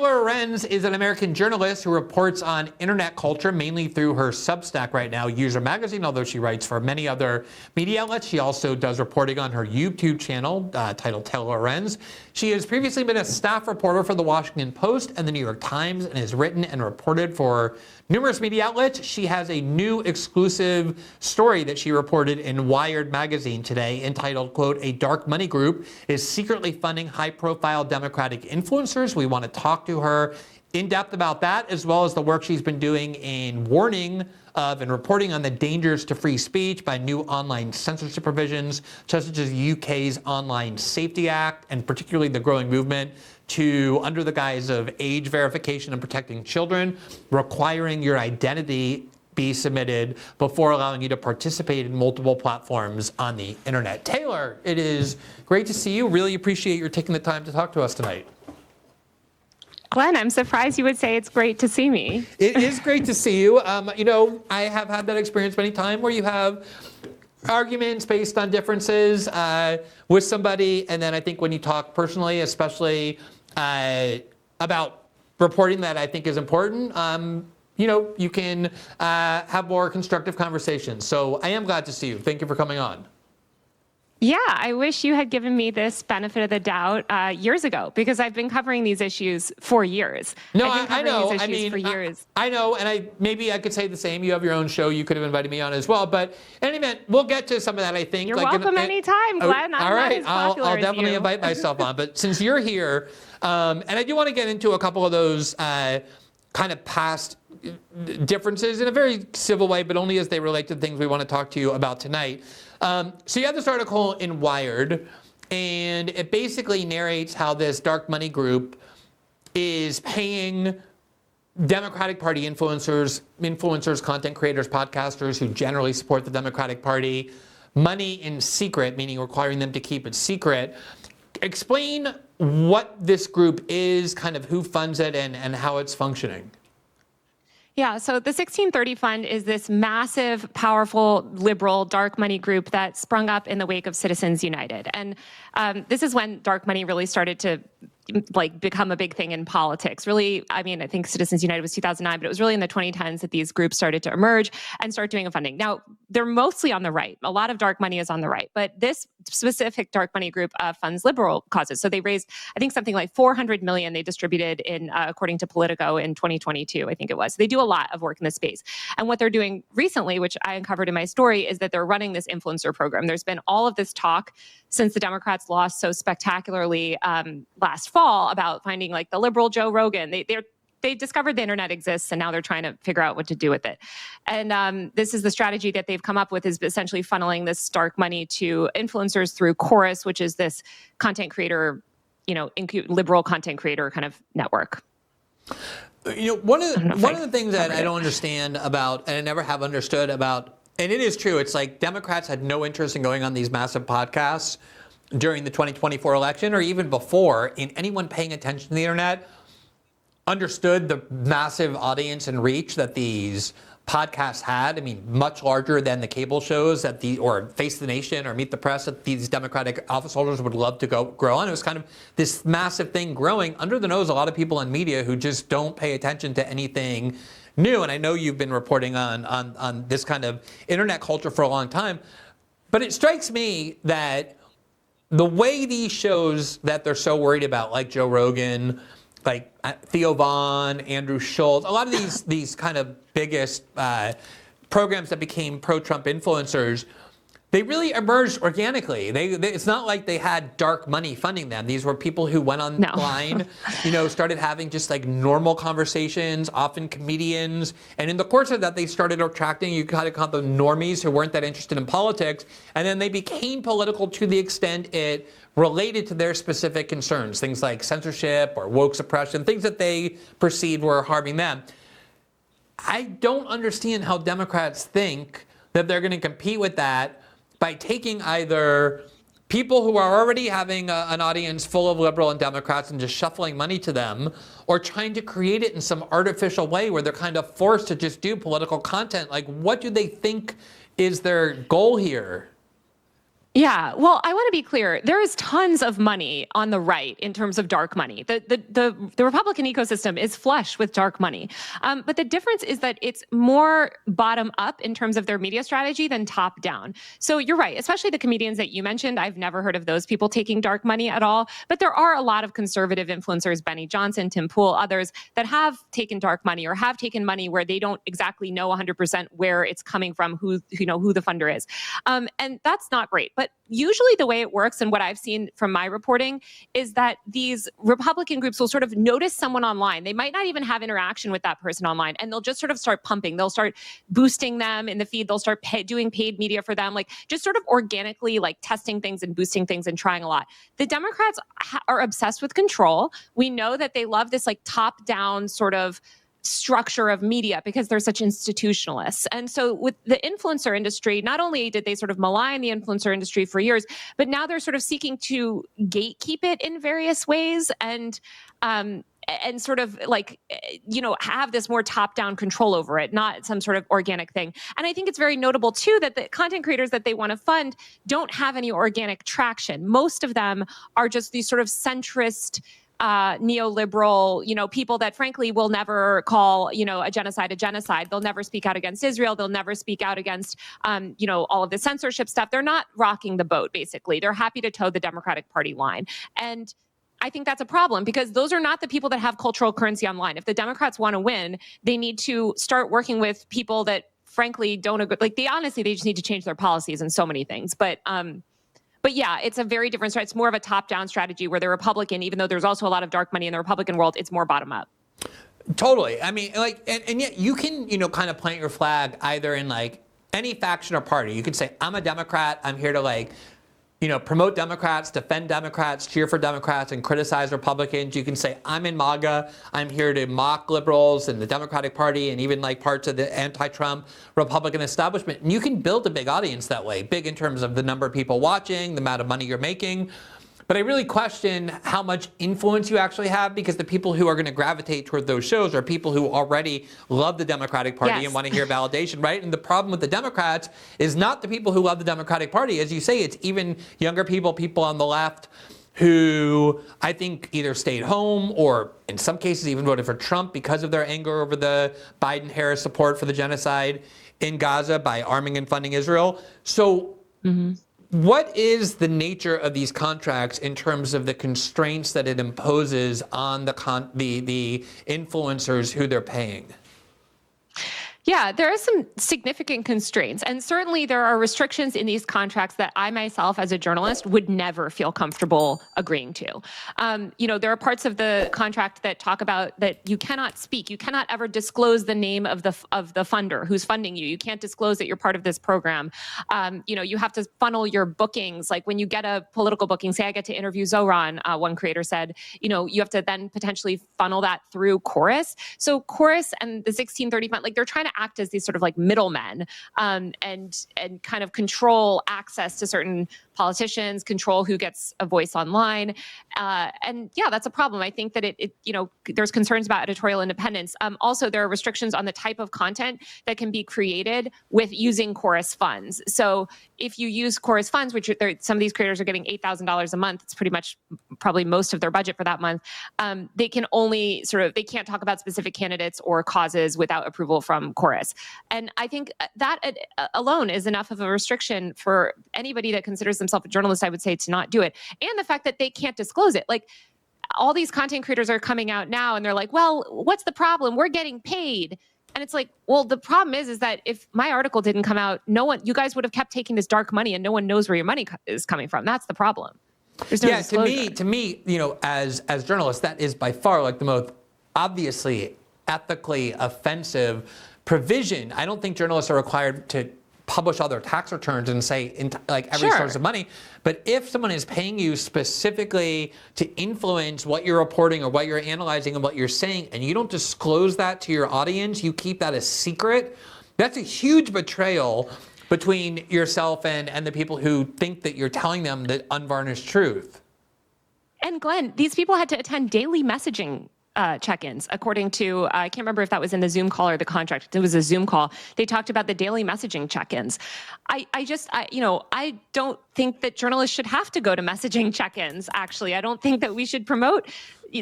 Taylor Lorenz is an American journalist who reports on internet culture, mainly through her Substack right now, User Magazine, although she writes for many other media outlets. She also does reporting on her YouTube channel titled Taylor Lorenz. She has previously been a staff reporter for The Washington Post and The New York Times and has written and reported for numerous media outlets. She has a new exclusive story that she reported in Wired magazine today entitled, quote, "A dark money group is secretly funding high-profile Democratic influencers." We want to talk to her in depth about that, as well as the work she's been doing in warning of and reporting on the dangers to free speech by new online censorship provisions, such as the UK's Online Safety Act, and particularly the growing movement to, under the guise of age verification and protecting children, requiring your identity be submitted before allowing you to participate in multiple platforms on the internet. Taylor, it is great to see you. Really appreciate your taking the time to talk to us tonight. Glenn, I'm surprised you would say it's great to see me. It is great to see you. I have had that experience many times where you have arguments based on differences with somebody, and then I think when you talk personally, especially about reporting that I think is important, you can have more constructive conversations. So I am glad to see you. Thank you for coming on. Yeah, I wish you had given me this benefit of the doubt years ago, because I've been covering these issues for years. No, I know. For years. I know, and maybe I could say the same. You have your own show. You could have invited me on as well. But in any event, we'll get to some of that, I think. You're welcome anytime, Glenn. All right, I'll definitely invite myself on. But since you're here, and I do want to get into a couple of those kind of past differences in a very civil way, but only as they relate to things we want to talk to you about tonight. So you have this article in Wired, and it basically narrates how this dark money group is paying Democratic Party influencers, content creators, podcasters who generally support the Democratic Party, money in secret, meaning requiring them to keep it secret. Explain what this group is, kind of who funds it, and how it's functioning. Yeah, so the 1630 Fund is this massive, powerful, liberal, dark money group that sprung up in the wake of Citizens United. And this is when dark money really started to become a big thing in politics. Really, I think Citizens United was 2009, but it was really in the 2010s that these groups started to emerge and start doing funding. Now, they're mostly on the right. A lot of dark money is on the right, but this specific dark money group funds liberal causes. So they raised, I think, something like $400 million they distributed in, according to Politico, in 2022, I think it was. So they do a lot of work in this space. And what they're doing recently, which I uncovered in my story, is that they're running this influencer program. There's been all of this talk since the Democrats lost so spectacularly last fall about finding the liberal Joe Rogan. They discovered the internet exists, and now they're trying to figure out what to do with it. And this is the strategy that they've come up with, is essentially funneling this dark money to influencers through Chorus, which is this content creator, liberal content creator kind of network. One of the things that I don't understand about, and I never have understood about, and it is true, it's like Democrats had no interest in going on these massive podcasts during the 2024 election, or even before, in anyone paying attention to the internet understood the massive audience and reach that these podcasts had. Much larger than the cable shows or Face the Nation or Meet the Press that these Democratic office holders would love to grow on. It was kind of this massive thing growing under the nose of a lot of people in media who just don't pay attention to anything new. And I know you've been reporting on this kind of internet culture for a long time, but it strikes me that the way these shows that they're so worried about, like Joe Rogan, like Theo Vaughn, Andrew Schultz, a lot of these kind of biggest programs that became pro-Trump influencers, they really emerged organically. It's not like they had dark money funding them. These were people who went online, started having just normal conversations, often comedians. And in the course of that, they started attracting, you kind of call them normies who weren't that interested in politics. And then they became political to the extent it related to their specific concerns, things like censorship or woke suppression, things that they perceived were harming them. I don't understand how Democrats think that they're going to compete with that by taking either people who are already having an audience full of liberal and Democrats and just shuffling money to them, or trying to create it in some artificial way where they're kind of forced to just do political content. What do they think is their goal here? Yeah, well, I want to be clear. There is tons of money on the right in terms of dark money. The Republican ecosystem is flush with dark money. But the difference is that it's more bottom up in terms of their media strategy than top down. So you're right, especially the comedians that you mentioned. I've never heard of those people taking dark money at all. But there are a lot of conservative influencers, Benny Johnson, Tim Pool, others, that have taken dark money or have taken money where they don't exactly know 100% where it's coming from, who the funder is. And that's not great. But usually the way it works, and what I've seen from my reporting, is that these Republican groups will sort of notice someone online. They might not even have interaction with that person online, and they'll just sort of start pumping. They'll start boosting them in the feed. They'll start doing paid media for them, like just sort of organically like testing things and boosting things and trying a lot. The Democrats are obsessed with control. We know that they love this like top-down sort of structure of media because they're such institutionalists. And so with the influencer industry, not only did they sort of malign the influencer industry for years, but now they're sort of seeking to gatekeep it in various ways and sort of like, have this more top-down control over it, not some sort of organic thing. And I think it's very notable, too, that the content creators that they want to fund don't have any organic traction. Most of them are just these sort of centrist neoliberal, people that frankly will never call, a genocide a genocide. They'll never speak out against Israel. They'll never speak out against, all of the censorship stuff. They're not rocking the boat, basically. They're happy to toe the Democratic Party line. And I think that's a problem because those are not the people that have cultural currency online. If the Democrats want to win, they need to start working with people that frankly don't agree. Like they just need to change their policies and so many things. But yeah, it's a very different strategy. It's more of a top-down strategy where the Republican, even though there's also a lot of dark money in the Republican world, it's more bottom-up. Totally. I mean, like, and yet you can, kind of plant your flag either in like any faction or party. You can say, I'm a Democrat. I'm here to like, promote Democrats, defend Democrats, cheer for Democrats, and criticize Republicans. You can say, I'm in MAGA. I'm here to mock liberals and the Democratic Party and even like parts of the anti-Trump Republican establishment. And you can build a big audience that way, big in terms of the number of people watching, the amount of money you're making. But I really question how much influence you actually have because the people who are going to gravitate toward those shows are people who already love the Democratic Party Yes. and want to hear validation, right? And the problem with the Democrats is not the people who love the Democratic Party. As you say, it's even younger people on the left who I think either stayed home or in some cases even voted for Trump because of their anger over the Biden-Harris support for the genocide in Gaza by arming and funding Israel. So what is the nature of these contracts in terms of the constraints that it imposes on the influencers who they're paying? Yeah, there are some significant constraints. And certainly there are restrictions in these contracts that I myself as a journalist would never feel comfortable agreeing to. There are parts of the contract that talk about that you cannot speak. You cannot ever disclose the name of the funder who's funding you. You can't disclose that you're part of this program. You have to funnel your bookings. Like when you get a political booking, say I get to interview Zoran, one creator said, you have to then potentially funnel that through Chorus. So Chorus and the 1630 fund, like they're trying to act as these sort of like middlemen and kind of control access to certain politicians, control who gets a voice online. And yeah, that's a problem. I think that there's concerns about editorial independence. Also, there are restrictions on the type of content that can be created with using Chorus funds. So if you use Chorus funds, which some of these creators are getting $8,000 a month, it's pretty much probably most of their budget for that month. They can only they can't talk about specific candidates or causes without approval from Chorus. And I think that alone is enough of a restriction for anybody that considers themselves a journalist, I would say, to not do it. And the fact that they can't disclose it. Like all these content creators are coming out now and they're like, well, what's the problem? We're getting paid. And it's like, well, the problem is that if my article didn't come out, you guys would have kept taking this dark money and no one knows where your money is coming from. That's the problem. There's no disclosure. To me, as journalists, that is by far like the most obviously ethically offensive provision. I don't think journalists are required to publish all their tax returns and say like every Sure. source of money. But if someone is paying you specifically to influence what you're reporting or what you're analyzing and what you're saying, and you don't disclose that to your audience, you keep that a secret, that's a huge betrayal between yourself and the people who think that you're telling them the unvarnished truth. And Glenn, these people had to attend daily messaging check-ins. According to, I can't remember if that was in the Zoom call or the contract. It was a Zoom call. They talked about the daily messaging check-ins. I don't think that journalists should have to go to messaging check-ins, actually. I don't think that we should promote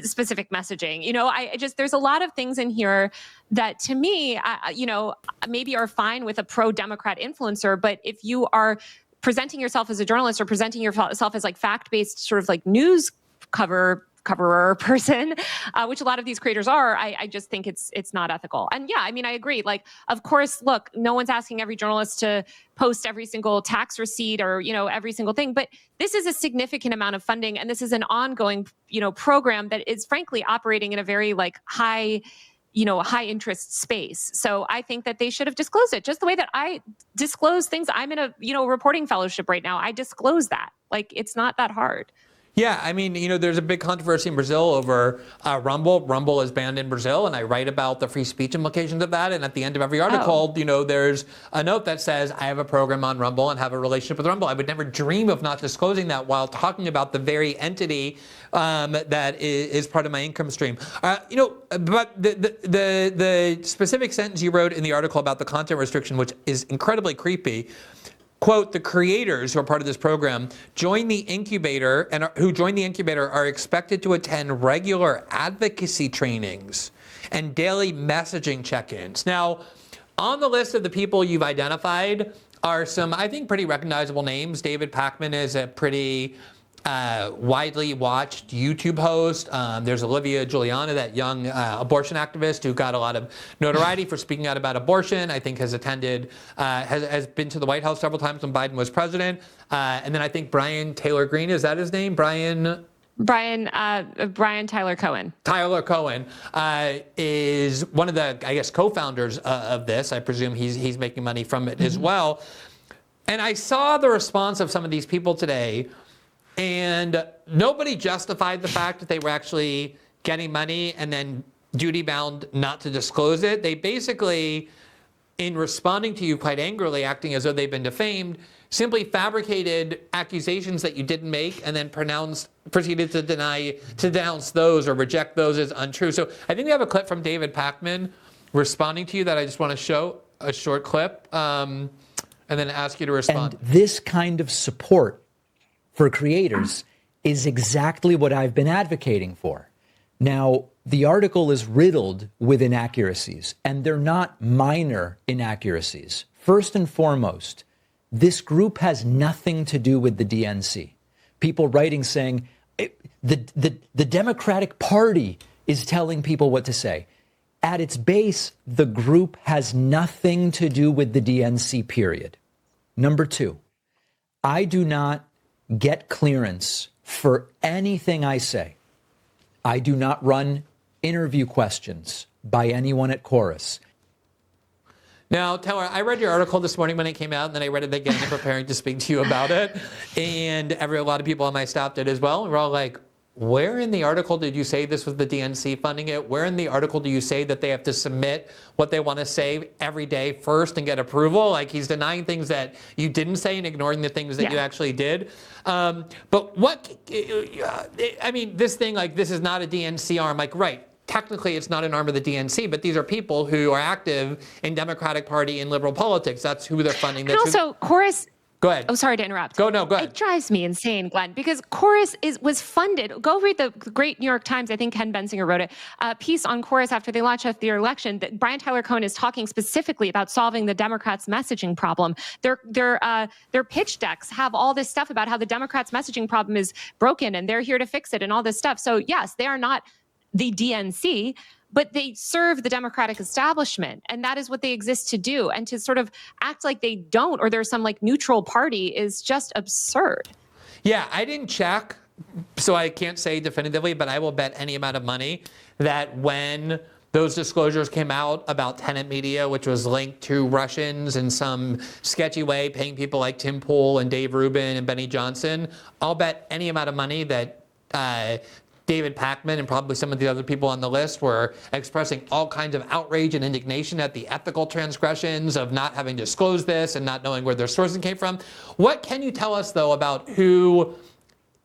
specific messaging. There's a lot of things in here that to me, maybe are fine with a pro-Democrat influencer, but if you are presenting yourself as a journalist or presenting yourself as like fact-based sort of like news coverer person, which a lot of these creators are, I just think it's not ethical. And yeah, I mean, I agree. Like, of course, look, no one's asking every journalist to post every single tax receipt or, every single thing, but this is a significant amount of funding. And this is an ongoing, program that is frankly operating in a very like high interest space. So I think that they should have disclosed it just the way that I disclose things. I'm in a, reporting fellowship right now. I disclose that. Like, it's not that hard. Yeah, I mean, there's a big controversy in Brazil over Rumble. Rumble is banned in Brazil, and I write about the free speech implications of that. And at the end of every article, there's a note that says, I have a program on Rumble and have a relationship with Rumble. I would never dream of not disclosing that while talking about the very entity that is part of my income stream. But the specific sentence you wrote in the article about the content restriction, which is incredibly creepy, quote, the creators who are part of this program who join the incubator are expected to attend regular advocacy trainings and daily messaging check-ins. Now, on the list of the people you've identified are some, I think, pretty recognizable names. David Pakman is a pretty widely watched YouTube host. There's Olivia Giuliana, that young abortion activist who got a lot of notoriety for speaking out about abortion. I think has attended, has been to the White House several times when Biden was president. And then I think Brian Taylor Greene, is that his name? Brian Tyler Cohen. Tyler Cohen is one of the, I guess, co-founders of this. I presume he's making money from it as well. And I saw the response of some of these people today, and nobody justified the fact that they were actually getting money and then duty-bound not to disclose it. They basically, in responding to you quite angrily, acting as though they've been defamed, simply fabricated accusations that you didn't make and then proceeded to denounce those or reject those as untrue. So I think we have a clip from David Pakman responding to you that I just want to show, a short clip, and then ask you to respond. And this kind of support for creators is exactly what I've been advocating for. Now, the article is riddled with inaccuracies, and they're not minor inaccuracies. First and foremost, this group has nothing to do with the DNC. People writing saying the Democratic Party is telling people what to say. At its base, the group has nothing to do with the DNC, period. Number two, I do not get clearance for anything I say. I do not run interview questions by anyone at Chorus. Now, Taylor, I read your article this morning when it came out, and then I read it again in preparing to speak to you about it. And a lot of people on my staff did as well. And we're all like, where in the article did you say this was the DNC funding it? Where in the article do you say that they have to submit what they want to say every day first and get approval? Like, he's denying things that you didn't say and ignoring the things that you actually did. But what, I mean, this thing, like, this is not a DNC arm. Like, right, technically it's not an arm of the DNC, but these are people who are active in Democratic Party and liberal politics. That's who they're funding. And also, Chorus. Go ahead. Oh, sorry to interrupt. Go ahead. It drives me insane, Glenn, because Chorus was funded. Go read the great New York Times. I think Ken Bensinger wrote it. Piece on Chorus after they launched after their election. That Brian Tyler Cohen is talking specifically about solving the Democrats' messaging problem. Their pitch decks have all this stuff about how the Democrats' messaging problem is broken and they're here to fix it and all this stuff. So yes, they are not the DNC, but they serve the Democratic establishment, and that is what they exist to do. And to sort of act like they don't, or there's some like neutral party, is just absurd. Yeah, I didn't check, so I can't say definitively, but I will bet any amount of money that when those disclosures came out about Tenet Media, which was linked to Russians in some sketchy way, paying people like Tim Pool and Dave Rubin and Benny Johnson, I'll bet any amount of money that David Pakman and probably some of the other people on the list were expressing all kinds of outrage and indignation at the ethical transgressions of not having disclosed this and not knowing where their sources came from. What can you tell us, though, about who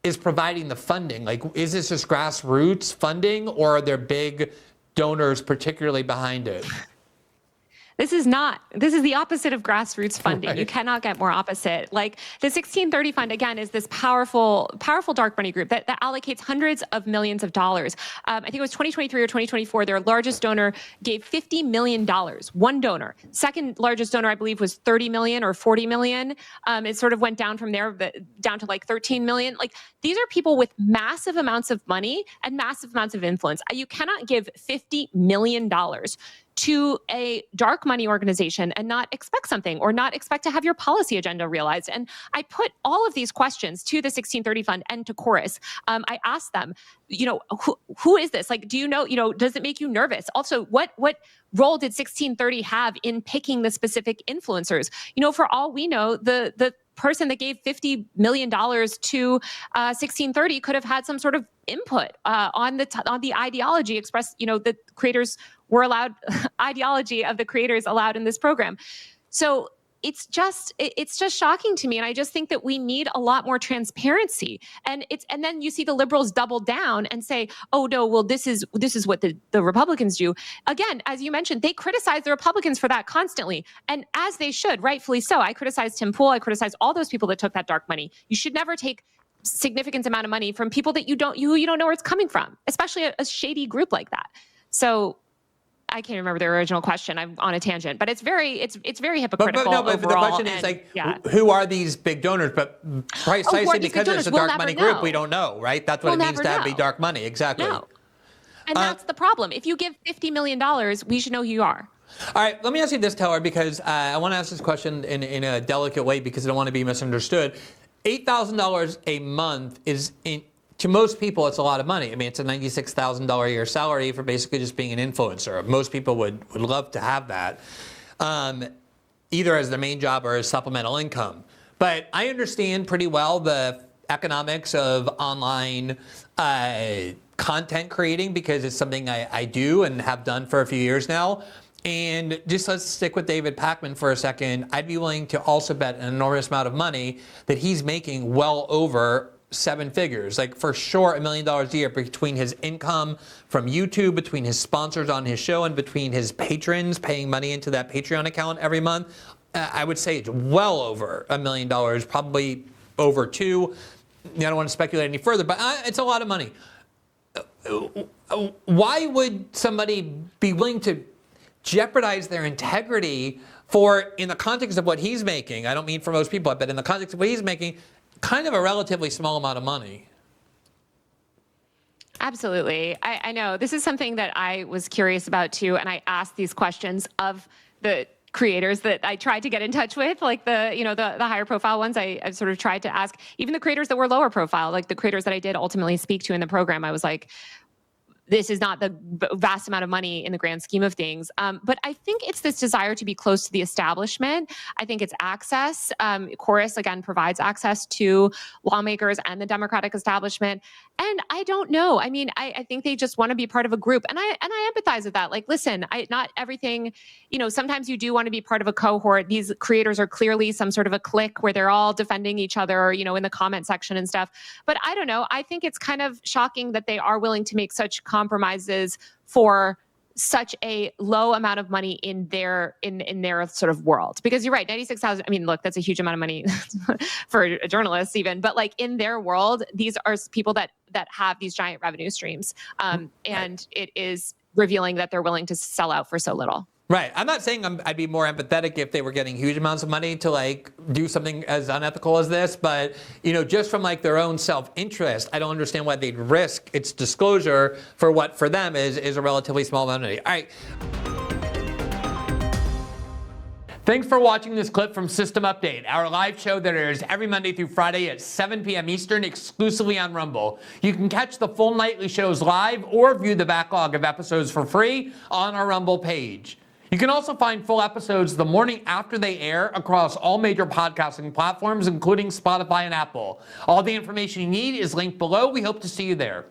is providing the funding? Like, is this just grassroots funding, or are there big donors particularly behind it? This is not. This is the opposite of grassroots funding. Right. You cannot get more opposite. Like the 1630 Fund, again, is this powerful dark money group that allocates hundreds of millions of dollars. I think it was 2023 or 2024. Their largest donor gave $50 million. One donor. Second largest donor, I believe, was 30 million or 40 million. It sort of went down from there, down to like 13 million. Like, these are people with massive amounts of money and massive amounts of influence. You cannot give $50 million to a dark money organization and not expect something, or not expect to have your policy agenda realized. And I put all of these questions to the 1630 Fund and to Chorus. I asked them, who is this? Like, do you know, does it make you nervous? Also, what role did 1630 have in picking the specific influencers? For all we know, the person that gave $50 million to 1630 could have had some sort of input on the ideology expressed, the creators were allowed, ideology of the creators allowed in this program. So it's just shocking to me. And I just think that we need a lot more transparency. And then you see the liberals double down and say, oh no, well, this is what the Republicans do. Again, as you mentioned, they criticize the Republicans for that constantly. And as they should, rightfully so. I criticized Tim Pool. I criticized all those people that took that dark money. You should never take significant amount of money from people that you don't know where it's coming from, especially a shady group like that. So I can't remember the original question. I'm on a tangent, but it's very hypocritical. But the question is, like, who are these big donors? But precisely because it's a dark money group, we don't know, right? That's what it means to be dark money. Exactly. No. And that's the problem. If you give $50 million, we should know who you are. All right, let me ask you this, Taylor, because I want to ask this question in a delicate way because I don't want to be misunderstood. $8,000 a month is, to most people, it's a lot of money. I mean, it's a $96,000 a year salary for basically just being an influencer. Most people would love to have that, either as their main job or as supplemental income. But I understand pretty well the economics of online content creating because it's something I do and have done for a few years now. And just let's stick with David Pakman for a second. I'd be willing to also bet an enormous amount of money that he's making well over 7 figures, like for sure $1 million a year between his income from YouTube, between his sponsors on his show, and between his patrons paying money into that Patreon account every month. I would say it's well over $1 million, probably over 2. I don't want to speculate any further, but it's a lot of money. Why would somebody be willing to jeopardize their integrity for, in the context of what he's making, I don't mean for most people, but in the context of what he's making, kind of a relatively small amount of money? Absolutely. I know this is something that I was curious about too, and I asked these questions of the creators that I tried to get in touch with, like the higher profile ones. I've sort of tried to ask even the creators that were lower profile, like the creators that I did ultimately speak to in the program. I was like, this is not the vast amount of money in the grand scheme of things. But I think it's this desire to be close to the establishment. I think it's access. Chorus, again, provides access to lawmakers and the Democratic establishment. And I don't know. I mean, I think they just want to be part of a group. And I empathize with that. Like, listen, not everything, sometimes you do want to be part of a cohort. These creators are clearly some sort of a clique where they're all defending each other, in the comment section and stuff. But I don't know. I think it's kind of shocking that they are willing to make such compromises for such a low amount of money in their sort of world. Because you're right, 96,000, I mean, look, that's a huge amount of money for journalists even, but like in their world, these are people that have these giant revenue streams. And it is revealing that they're willing to sell out for so little. Right. I'm not saying I'd be more empathetic if they were getting huge amounts of money to like do something as unethical as this, but just from like their own self-interest, I don't understand why they'd risk its disclosure for what for them is a relatively small amount of money. All right. Thanks for watching this clip from System Update, our live show that airs every Monday through Friday at 7 p.m. Eastern exclusively on Rumble. You can catch the full nightly shows live or view the backlog of episodes for free on our Rumble page. You can also find full episodes the morning after they air across all major podcasting platforms, including Spotify and Apple. All the information you need is linked below. We hope to see you there.